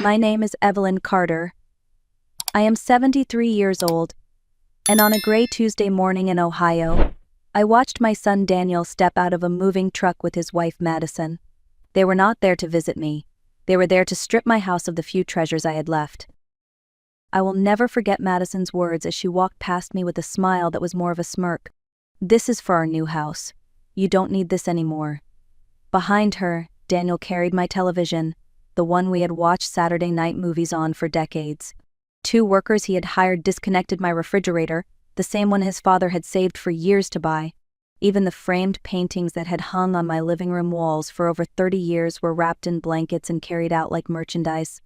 My name is Evelyn Carter. I am 73 years old, and on a gray Tuesday morning in Ohio, I watched my son Daniel step out of a moving truck with his wife Madison. They were not there to visit me. They were there to strip my house of the few treasures I had left. I will never forget Madison's words as she walked past me with a smile that was more of a smirk. "This is for our new house. You don't need this anymore." Behind her, Daniel carried my television, the one we had watched Saturday night movies on for decades. Two workers he had hired disconnected my refrigerator, the same one his father had saved for years to buy. Even the framed paintings that had hung on my living room walls for over 30 years were wrapped in blankets and carried out like merchandise.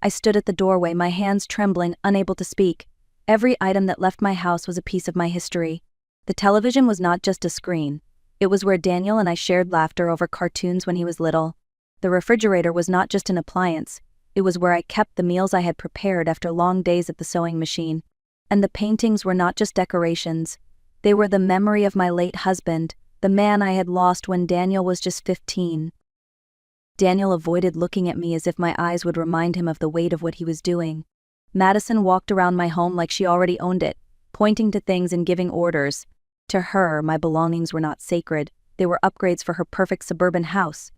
I stood at the doorway, my hands trembling, unable to speak. Every item that left my house was a piece of my history. The television was not just a screen. It was where Daniel and I shared laughter over cartoons when he was little. The refrigerator was not just an appliance. It was where I kept the meals I had prepared after long days at the sewing machine. And the paintings were not just decorations. They were the memory of my late husband, the man I had lost when Daniel was just 15. Daniel avoided looking at me as if my eyes would remind him of the weight of what he was doing. Madison walked around my home like she already owned it, pointing to things and giving orders. To her, my belongings were not sacred. They were upgrades for her perfect suburban house.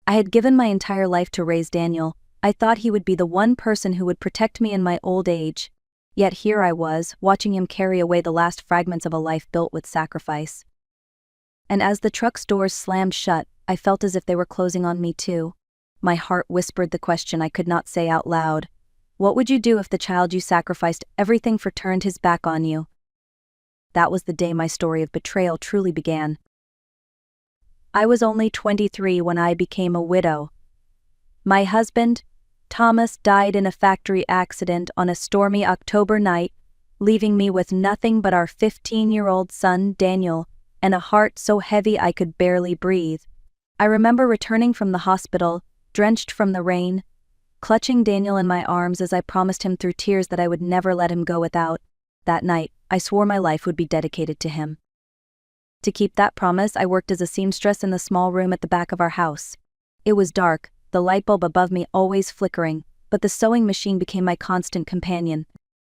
I had given my entire life to raise Daniel. I thought he would be the one person who would protect me in my old age. Yet here I was, watching him carry away the last fragments of a life built with sacrifice. And as the truck's doors slammed shut, I felt as if they were closing on me too. My heart whispered the question I could not say out loud. What would you do if the child you sacrificed everything for turned his back on you? That was the day my story of betrayal truly began. I was only 23 when I became a widow. My husband, Thomas, died in a factory accident on a stormy October night, leaving me with nothing but our 15-year-old son, Daniel, and a heart so heavy I could barely breathe. I remember returning from the hospital, drenched from the rain, clutching Daniel in my arms as I promised him through tears that I would never let him go without. That night, I swore my life would be dedicated to him. To keep that promise, I worked as a seamstress in the small room at the back of our house. It was dark, the light bulb above me always flickering, but the sewing machine became my constant companion.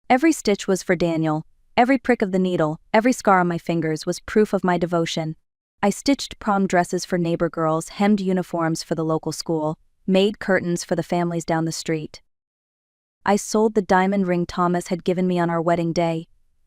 Every stitch was for Daniel. Every prick of the needle, every scar on my fingers was proof of my devotion. I stitched prom dresses for neighbor girls, hemmed uniforms for the local school, made curtains for the families down the street. I sold the diamond ring Thomas had given me on our wedding day.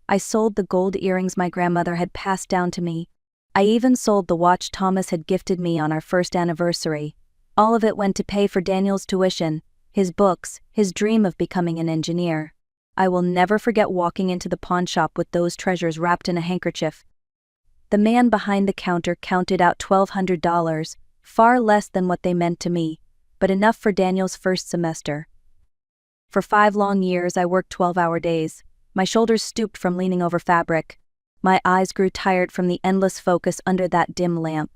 I sold the gold earrings my grandmother had passed down to me. I even sold the watch Thomas had gifted me on our first anniversary. All of it went to pay for Daniel's tuition, his books, his dream of becoming an engineer. I will never forget walking into the pawn shop with those treasures wrapped in a handkerchief. The man behind the counter counted out $1,200, far less than what they meant to me, but enough for Daniel's first semester. For 5 long years I worked 12-hour days. My shoulders stooped from leaning over fabric. My eyes grew tired from the endless focus under that dim lamp.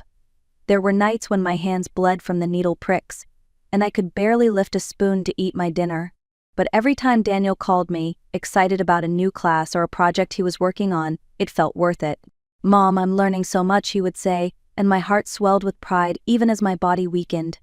There were nights when my hands bled from the needle pricks, and I could barely lift a spoon to eat my dinner. But every time Daniel called me, excited about a new class or a project he was working on, it felt worth it. "Mom, I'm learning so much," he would say, and my heart swelled with pride even as my body weakened.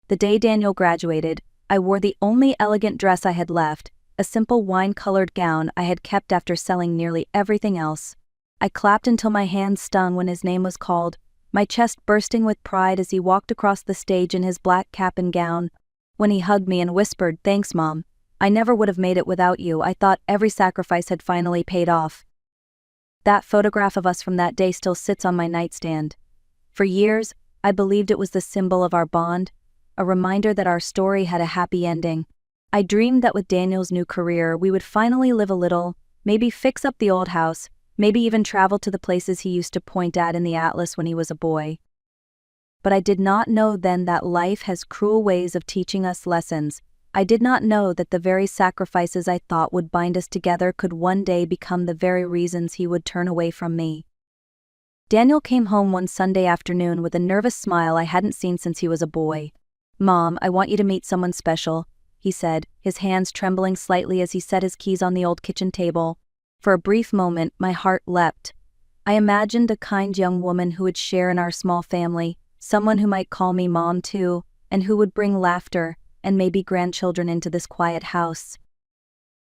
The day Daniel graduated, I wore the only elegant dress I had left, a simple wine-colored gown I had kept after selling nearly everything else. I clapped until my hands stung when his name was called, my chest bursting with pride as he walked across the stage in his black cap and gown. When he hugged me and whispered, "Thanks, Mom. I never would have made it without you," I thought every sacrifice had finally paid off. That photograph of us from that day still sits on my nightstand. For years, I believed it was the symbol of our bond, a reminder that our story had a happy ending. I dreamed that with Daniel's new career, we would finally live a little, maybe fix up the old house, maybe even travel to the places he used to point at in the atlas when he was a boy. But I did not know then that life has cruel ways of teaching us lessons. I did not know that the very sacrifices I thought would bind us together could one day become the very reasons he would turn away from me. Daniel came home one Sunday afternoon with a nervous smile I hadn't seen since he was a boy. "Mom, I want you to meet someone special," he said, his hands trembling slightly as he set his keys on the old kitchen table. For a brief moment, my heart leapt. I imagined a kind young woman who would share in our small family, someone who might call me Mom too, and who would bring laughter, and maybe grandchildren into this quiet house.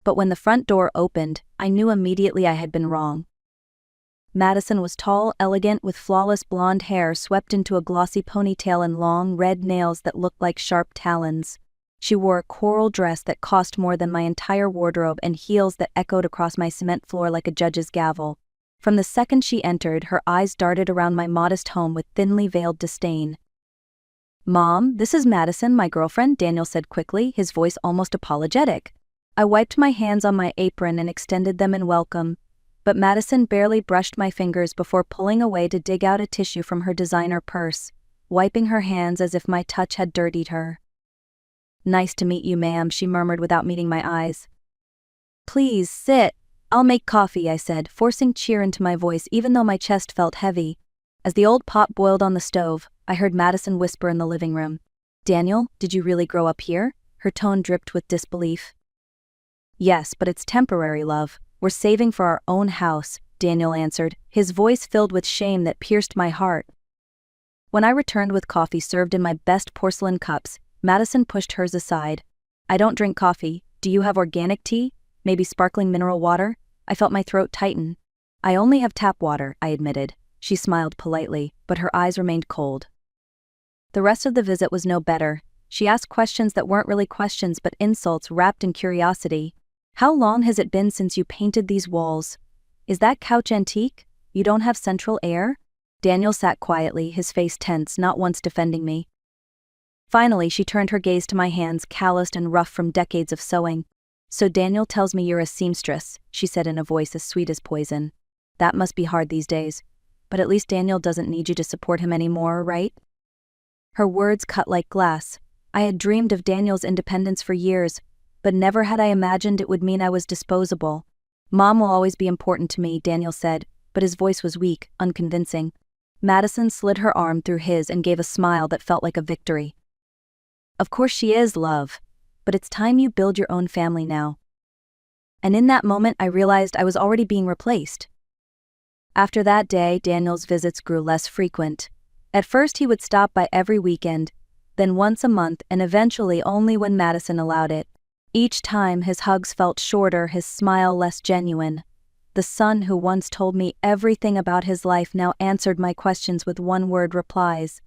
But when the front door opened, I knew immediately I had been wrong. Madison was tall, elegant, with flawless blonde hair swept into a glossy ponytail and long, red nails that looked like sharp talons. She wore a coral dress that cost more than my entire wardrobe and heels that echoed across my cement floor like a judge's gavel. From the second she entered, her eyes darted around my modest home with thinly veiled disdain. "Mom, this is Madison, my girlfriend," Daniel said quickly, his voice almost apologetic. I wiped my hands on my apron and extended them in welcome, but Madison barely brushed my fingers before pulling away to dig out a tissue from her designer purse, wiping her hands as if my touch had dirtied her. "Nice to meet you, ma'am," she murmured without meeting my eyes. "Please, sit. I'll make coffee," I said, forcing cheer into my voice even though my chest felt heavy. As the old pot boiled on the stove, I heard Madison whisper in the living room, "Daniel, did you really grow up here?" Her tone dripped with disbelief. "Yes, but it's temporary, love. We're saving for our own house," Daniel answered, his voice filled with shame that pierced my heart. When I returned with coffee served in my best porcelain cups, Madison pushed hers aside. "I don't drink coffee. Do you have organic tea? Maybe sparkling mineral water?" I felt my throat tighten. "I only have tap water," I admitted. She smiled politely, but her eyes remained cold. The rest of the visit was no better. She asked questions that weren't really questions but insults wrapped in curiosity. "How long has it been since you painted these walls? Is that couch antique? You don't have central air?" Daniel sat quietly, his face tense, not once defending me. Finally, she turned her gaze to my hands, calloused and rough from decades of sewing. "So Daniel tells me you're a seamstress," she said in a voice as sweet as poison. "That must be hard these days. But at least Daniel doesn't need you to support him anymore, right?" Her words cut like glass. I had dreamed of Daniel's independence for years, but never had I imagined it would mean I was disposable. "Mom will always be important to me," Daniel said, but his voice was weak, unconvincing. Madison slid her arm through his and gave a smile that felt like a victory. "Of course she is, love. But it's time you build your own family now." And in that moment I realized I was already being replaced. After that day, Daniel's visits grew less frequent. At first he would stop by every weekend, then once a month, and eventually only when Madison allowed it. Each time his hugs felt shorter, his smile less genuine. The son who once told me everything about his life now answered my questions with one-word replies.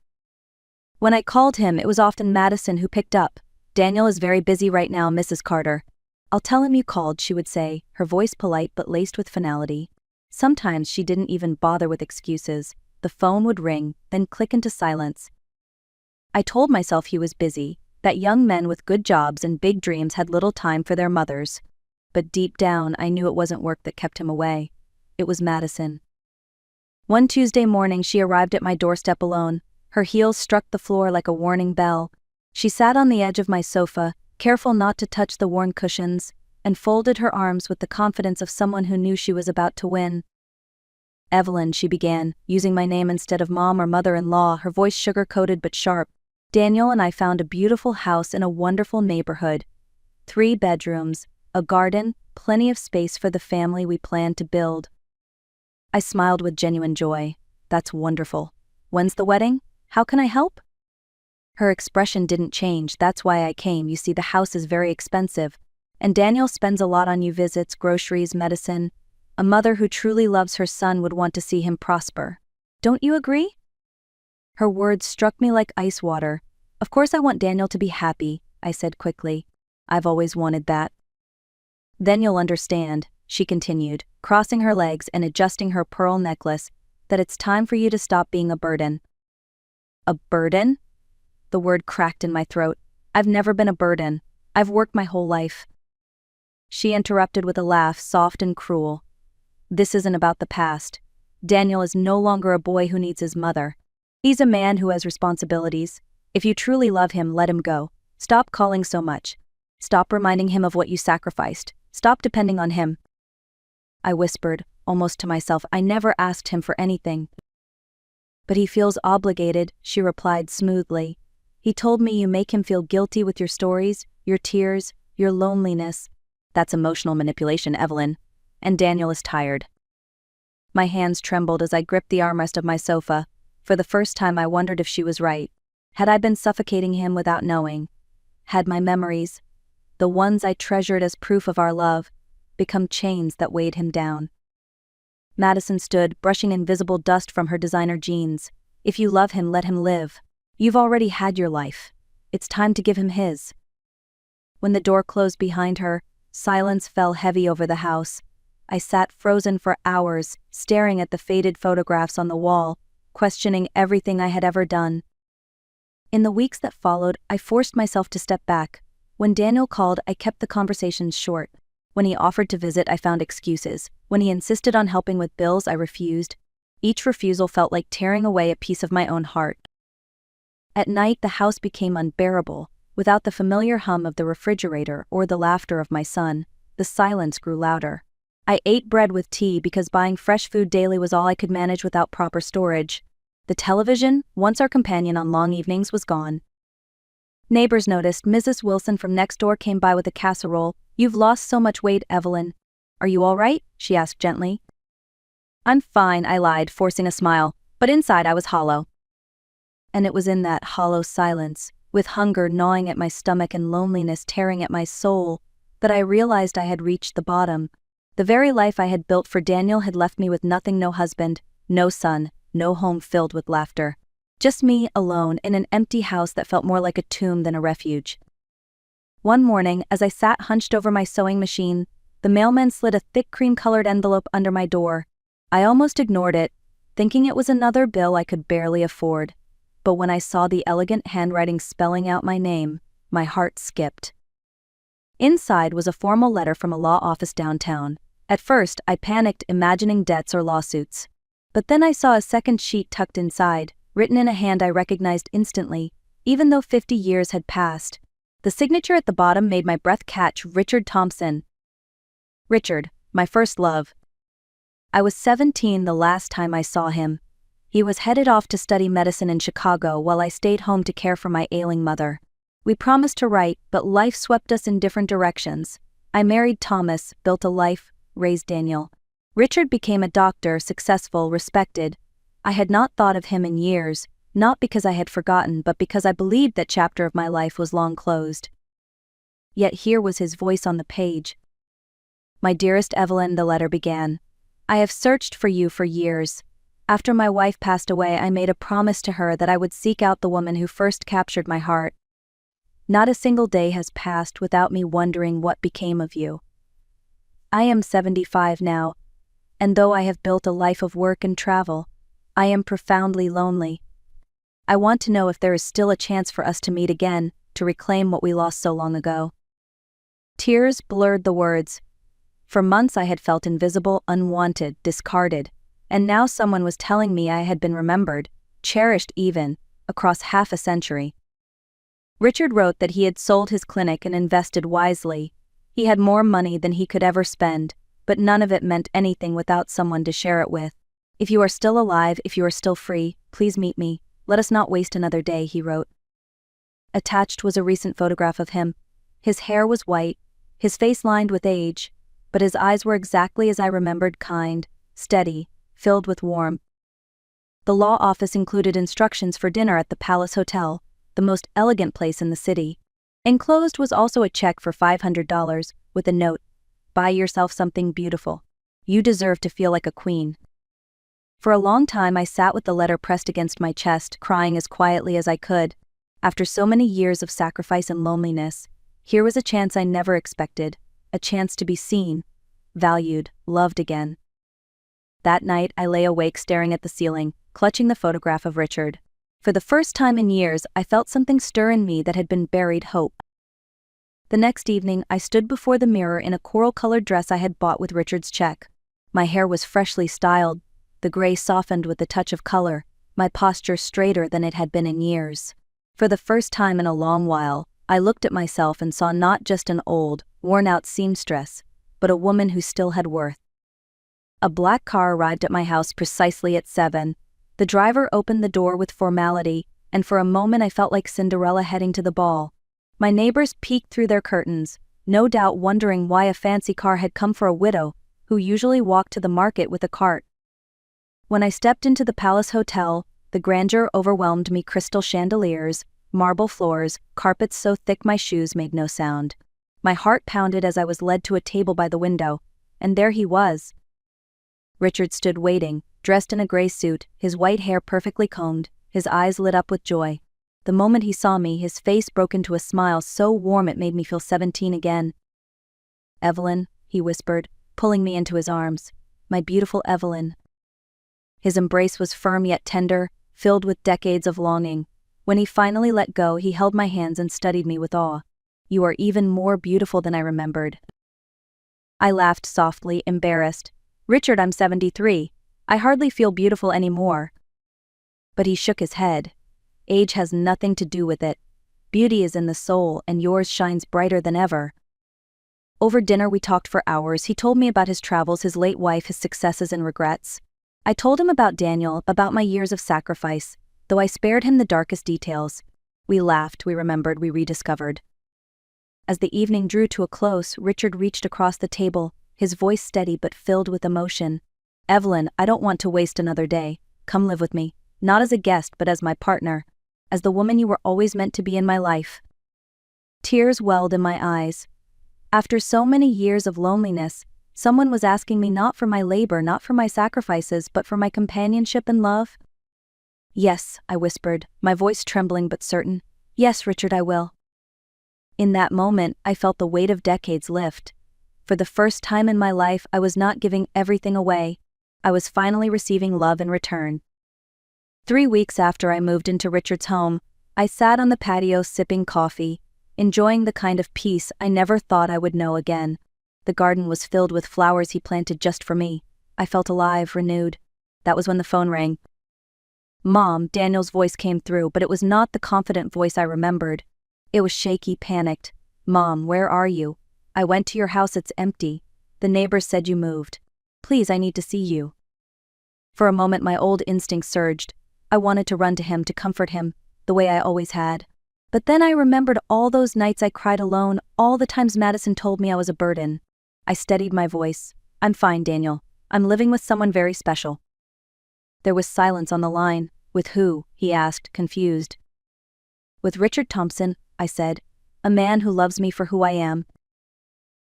When I called him, it was often Madison who picked up. "Daniel is very busy right now, Mrs. Carter." "I'll tell him you called," she would say, her voice polite but laced with finality. Sometimes she didn't even bother with excuses. The phone would ring, then click into silence. I told myself he was busy, that young men with good jobs and big dreams had little time for their mothers. But deep down, I knew it wasn't work that kept him away. It was Madison. One Tuesday morning, she arrived at my doorstep alone. Her heels struck the floor like a warning bell. She sat on the edge of my sofa, careful not to touch the worn cushions, and folded her arms with the confidence of someone who knew she was about to win. "Evelyn," she began, using my name instead of mom or mother-in-law, her voice sugar-coated but sharp. "Daniel and I found a beautiful house in a wonderful neighborhood. 3 bedrooms, a garden, plenty of space for the family we planned to build." I smiled with genuine joy. "That's wonderful. When's the wedding? How can I help?" Her expression didn't change. "That's why I came. You see, the house is very expensive. And Daniel spends a lot on you, visits, groceries, medicine. A mother who truly loves her son would want to see him prosper. Don't you agree?" Her words struck me like ice water. "Of course I want Daniel to be happy," I said quickly. "I've always wanted that." "Then you'll understand," she continued, crossing her legs and adjusting her pearl necklace, "that it's time for you to stop being a burden." "A burden?" The word cracked in my throat. "I've never been a burden. I've worked my whole life." She interrupted with a laugh, soft and cruel. "This isn't about the past. Daniel is no longer a boy who needs his mother. He's a man who has responsibilities. If you truly love him, let him go. Stop calling so much. Stop reminding him of what you sacrificed. Stop depending on him." I whispered, almost to myself, "I never asked him for anything." "But he feels obligated," she replied smoothly. "He told me you make him feel guilty with your stories, your tears, your loneliness." "That's emotional manipulation, Evelyn. And Daniel is tired." My hands trembled as I gripped the armrest of my sofa. For the first time I wondered if she was right. Had I been suffocating him without knowing? had my memories, the ones I treasured as proof of our love, become chains that weighed him down. Madison stood, brushing invisible dust from her designer jeans. If you love him, let him live. You've already had your life. It's time to give him his. When the door closed behind her, silence fell heavy over the house. I sat frozen for hours, staring at the faded photographs on the wall, questioning everything I had ever done. In the weeks that followed, I forced myself to step back. When Daniel called, I kept the conversations short. When he offered to visit, I found excuses. When he insisted on helping with bills, I refused. Each refusal felt like tearing away a piece of my own heart. At night, the house became unbearable. Without the familiar hum of the refrigerator or the laughter of my son, the silence grew louder. I ate bread with tea because buying fresh food daily was all I could manage without proper storage. The television, once our companion on long evenings, was gone. Neighbors noticed. Mrs. Wilson from next door came by with a casserole. "You've lost so much weight, Evelyn. Are you all right?" she asked gently. "I'm fine," I lied, forcing a smile, but inside I was hollow. And it was in that hollow silence, with hunger gnawing at my stomach and loneliness tearing at my soul, that I realized I had reached the bottom. The very life I had built for Daniel had left me with nothing: no husband, no son, no home filled with laughter. Just me, alone, in an empty house that felt more like a tomb than a refuge. One morning, as I sat hunched over my sewing machine, the mailman slid a thick cream-colored envelope under my door. I almost ignored it, thinking it was another bill I could barely afford. But when I saw the elegant handwriting spelling out my name, my heart skipped. Inside was a formal letter from a law office downtown. At first, I panicked, imagining debts or lawsuits. But then I saw a second sheet tucked inside, written in a hand I recognized instantly, even though 50 years had passed. The signature at the bottom made my breath catch: Richard Thompson. Richard, my first love. I was 17 the last time I saw him. He was headed off to study medicine in Chicago while I stayed home to care for my ailing mother. We promised to write, but life swept us in different directions. I married Thomas, built a life, raised Daniel. Richard became a doctor, successful, respected. I had not thought of him in years, not because I had forgotten, but because I believed that chapter of my life was long closed. Yet here was his voice on the page. "My dearest Evelyn," the letter began, "I have searched for you for years. After my wife passed away, I made a promise to her that I would seek out the woman who first captured my heart. Not a single day has passed without me wondering what became of you. I am 75 now, and though I have built a life of work and travel, I am profoundly lonely. I want to know if there is still a chance for us to meet again, to reclaim what we lost so long ago." Tears blurred the words. For months I had felt invisible, unwanted, discarded, and now someone was telling me I had been remembered, cherished even, across half a century. Richard wrote that he had sold his clinic and invested wisely. He had more money than he could ever spend, but none of it meant anything without someone to share it with. "If you are still alive, if you are still free, please meet me. Let us not waste another day," he wrote. Attached was a recent photograph of him. His hair was white, his face lined with age, but his eyes were exactly as I remembered: kind, steady, filled with warmth. The law office included instructions for dinner at the Palace Hotel, the most elegant place in the city. Enclosed was also a check for $500, with a note: "Buy yourself something beautiful. You deserve to feel like a queen." For a long time I sat with the letter pressed against my chest, crying as quietly as I could. After so many years of sacrifice and loneliness, here was a chance I never expected, a chance to be seen, valued, loved again. That night I lay awake staring at the ceiling, clutching the photograph of Richard. For the first time in years, I felt something stir in me that had been buried hope. The next evening, I stood before the mirror in a coral-colored dress I had bought with Richard's check. My hair was freshly styled, the gray softened with a touch of color, my posture straighter than it had been in years. For the first time in a long while, I looked at myself and saw not just an old, worn-out seamstress, but a woman who still had worth. A black car arrived at my house precisely at 7. The driver opened the door with formality, and for a moment I felt like Cinderella heading to the ball. My neighbors peeked through their curtains, no doubt wondering why a fancy car had come for a widow, who usually walked to the market with a cart. When I stepped into the Palace Hotel, the grandeur overwhelmed me: crystal chandeliers, marble floors, carpets so thick my shoes made no sound. My heart pounded as I was led to a table by the window, and there he was. Richard stood waiting, dressed in a gray suit, his white hair perfectly combed, his eyes lit up with joy. The moment he saw me, his face broke into a smile so warm it made me feel 17 again. "Evelyn," he whispered, pulling me into his arms. "My beautiful Evelyn." His embrace was firm yet tender, filled with decades of longing. When he finally let go, he held my hands and studied me with awe. "You are even more beautiful than I remembered." I laughed softly, embarrassed. "Richard, I'm 73. I hardly feel beautiful anymore." But he shook his head. "Age has nothing to do with it. Beauty is in the soul, and yours shines brighter than ever." Over dinner we talked for hours. He told me about his travels, his late wife, his successes and regrets. I told him about Daniel, about my years of sacrifice, though I spared him the darkest details. We laughed, we remembered, we rediscovered. As the evening drew to a close, Richard reached across the table, his voice steady but filled with emotion. "Evelyn, I don't want to waste another day. Come live with me, not as a guest but as my partner, as the woman you were always meant to be in my life." Tears welled in my eyes. After so many years of loneliness, someone was asking me not for my labor, not for my sacrifices, but for my companionship and love. "Yes," I whispered, my voice trembling but certain. "Yes, Richard, I will." In that moment, I felt the weight of decades lift. For the first time in my life, I was not giving everything away. I was finally receiving love in return. 3 weeks after I moved into Richard's home, I sat on the patio sipping coffee, enjoying the kind of peace I never thought I would know again. The garden was filled with flowers he planted just for me. I felt alive, renewed. That was when the phone rang. "Mom," Daniel's voice came through, but it was not the confident voice I remembered. It was shaky, panicked. "Mom, where are you? I went to your house, it's empty. The neighbors said you moved. Please, I need to see you." For a moment my old instinct surged. I wanted to run to him, to comfort him, the way I always had. But then I remembered all those nights I cried alone, all the times Madison told me I was a burden. I steadied my voice. "I'm fine, Daniel. I'm living with someone very special." There was silence on the line. "With who?" he asked, confused. "With Richard Thompson," I said. "A man who loves me for who I am."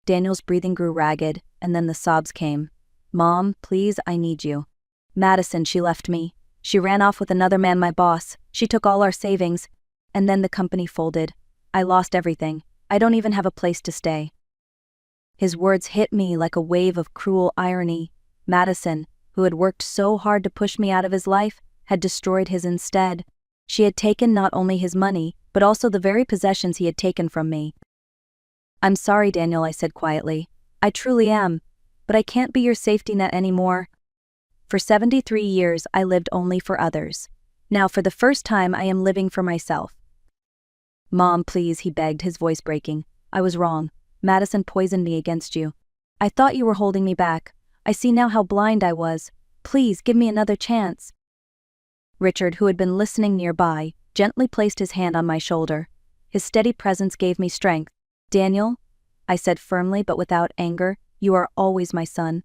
Daniel's breathing grew ragged, and then the sobs came. "Mom, please, I need you. Madison, she left me. She ran off with another man, my boss. She took all our savings. And then the company folded. I lost everything. I don't even have a place to stay." His words hit me like a wave of cruel irony. Madison, who had worked so hard to push me out of his life, had destroyed his instead. She had taken not only his money, but also the very possessions he had taken from me. "I'm sorry, Daniel," I said quietly. "I truly am. But I can't be your safety net anymore." For 73 years, I lived only for others. Now, for the first time, I am living for myself. "Mom, please," he begged, his voice breaking. "I was wrong. Madison poisoned me against you. I thought you were holding me back. I see now how blind I was. Please, give me another chance." Richard, who had been listening nearby, gently placed his hand on my shoulder. His steady presence gave me strength. "Daniel," I said firmly but without anger, "you are always my son.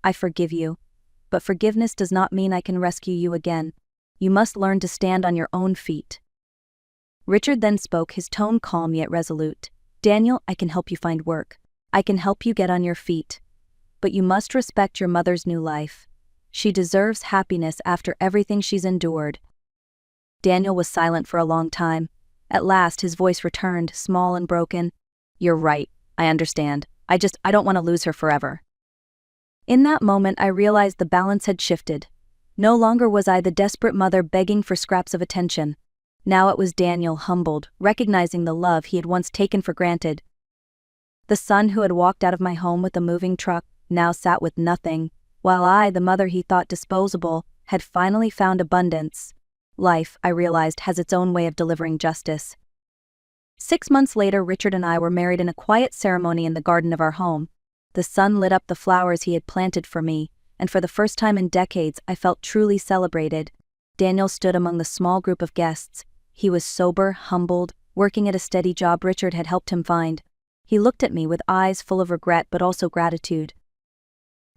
I forgive you. But forgiveness does not mean I can rescue you again. You must learn to stand on your own feet." Richard then spoke, his tone calm yet resolute. "Daniel, I can help you find work. I can help you get on your feet. But you must respect your mother's new life. She deserves happiness after everything she's endured." Daniel was silent for a long time. At last his voice returned, small and broken. "You're right. I understand. I don't want to lose her forever." In that moment I realized the balance had shifted. No longer was I the desperate mother begging for scraps of attention. Now it was Daniel, humbled, recognizing the love he had once taken for granted. The son who had walked out of my home with a moving truck now sat with nothing, while I, the mother he thought disposable, had finally found abundance. Life, I realized, has its own way of delivering justice. 6 months later, Richard and I were married in a quiet ceremony in the garden of our home. The sun lit up the flowers he had planted for me, and for the first time in decades I felt truly celebrated. Daniel stood among the small group of guests. He was sober, humbled, working at a steady job Richard had helped him find. He looked at me with eyes full of regret but also gratitude.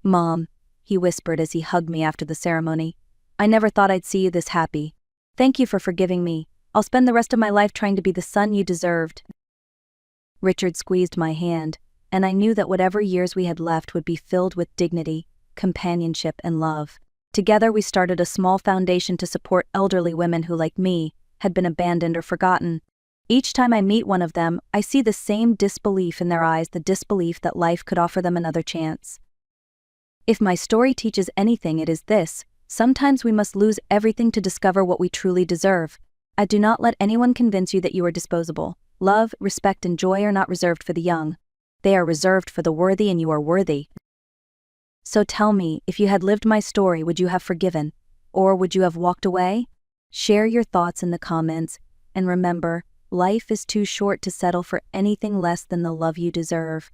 "Mom," he whispered as he hugged me after the ceremony, "I never thought I'd see you this happy. Thank you for forgiving me. I'll spend the rest of my life trying to be the son you deserved." Richard squeezed my hand, and I knew that whatever years we had left would be filled with dignity, companionship, and love. Together we started a small foundation to support elderly women who, like me, had been abandoned or forgotten. Each time I meet one of them, I see the same disbelief in their eyes, the disbelief that life could offer them another chance. If my story teaches anything, it is this: sometimes we must lose everything to discover what we truly deserve. Do not let anyone convince you that you are disposable. Love, respect, and joy are not reserved for the young. They are reserved for the worthy, and you are worthy. So tell me, if you had lived my story, would you have forgiven? Or would you have walked away? Share your thoughts in the comments, and remember, life is too short to settle for anything less than the love you deserve.